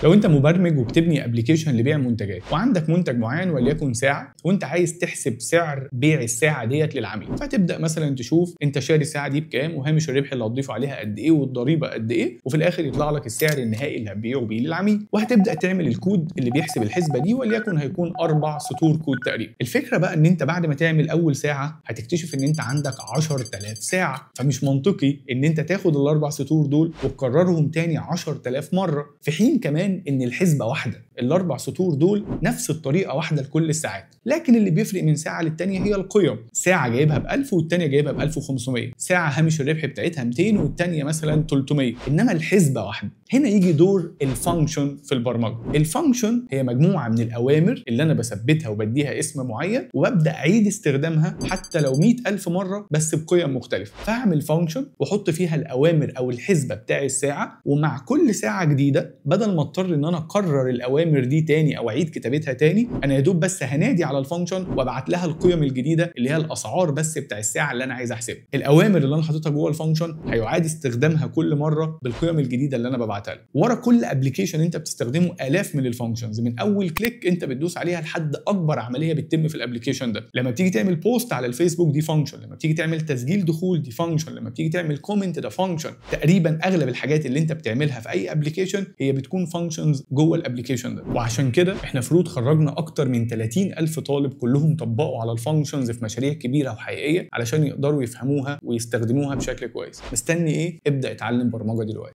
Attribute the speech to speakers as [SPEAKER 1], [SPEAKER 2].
[SPEAKER 1] لو انت مبرمج وبتبني ابلكيشن لبيع منتجات وعندك منتج معين وليكن ساعه، وانت عايز تحسب سعر بيع الساعه ديت للعميل، فتبدا مثلا تشوف انت شاري الساعه دي بكام وهامش الربح اللي هتضيفه عليها قد ايه والضريبه قد ايه، وفي الاخر يطلع لك السعر النهائي اللي هتبيعه بيه للعميل. وهتبدا تعمل الكود اللي بيحسب الحسبه دي، وليكن هيكون 4 سطور كود تقريبا. الفكره بقى ان انت بعد ما تعمل اول ساعه هتكتشف ان انت عندك 10000 ساعه، فمش منطقي ان انت تاخد الاربع سطور دول وتكررهم تاني 10000 مره، في حين كمان ان الحسبه واحده، الاربع سطور دول نفس الطريقه واحده لكل الساعات، لكن اللي بيفرق من ساعه للتانيه هي القيم. ساعه جايبها ب 1000 والتانيه جايبها ب 1500، ساعه هامش الربح بتاعتها 200 والتانيه مثلا 300، انما الحسبه واحده. هنا يجي دور الفانكشن في البرمجه. الفانكشن هي مجموعه من الاوامر اللي انا بثبتها وبديها اسم معين، وببدا اعيد استخدامها حتى لو 100000 مره بس بقيم مختلفه. فاعمل فانكشن واحط فيها الاوامر او الحسبه بتاع الساعه، ومع كل ساعه جديده بدل ما اضطر ان انا اكرر الاوامر دي تاني او اعيد كتابتها تاني، انا يا دوب بس هنادي على الفانكشن وابعت لها القيم الجديده اللي هي الاسعار بس بتاع الساعه اللي انا عايز احسبها. الاوامر اللي انا حاططها جوه الفانكشن هيعاد استخدامها كل مره بالقيم الجديده اللي انا ببعتها له. ورا كل ابلكيشن انت بتستخدمه الاف من الفانكشنز، من اول كليك انت بتدوس عليها لحد اكبر عمليه بتتم في الابلكيشن ده. لما بتيجي تعمل بوست على الفيسبوك دي فانكشن، لما بتيجي تعمل تسجيل دخول دي فانكشن، لما بتيجي تعمل كومنت ده فانكشن. تقريبا اغلب الحاجات اللي انت بتعملها في اي ابلكيشن هي بتكون فانكشنز جوه الابلكيشن ده. وعشان كده احنا فروض خرجنا اكتر من 30000 طالب كلهم طبقوا على الفانكشنز في مشاريع كبيره وحقيقيه علشان يقدروا يفهموها ويستخدموها بشكل كويس. مستني ايه؟ ابدا اتعلم برمجه دلوقتي.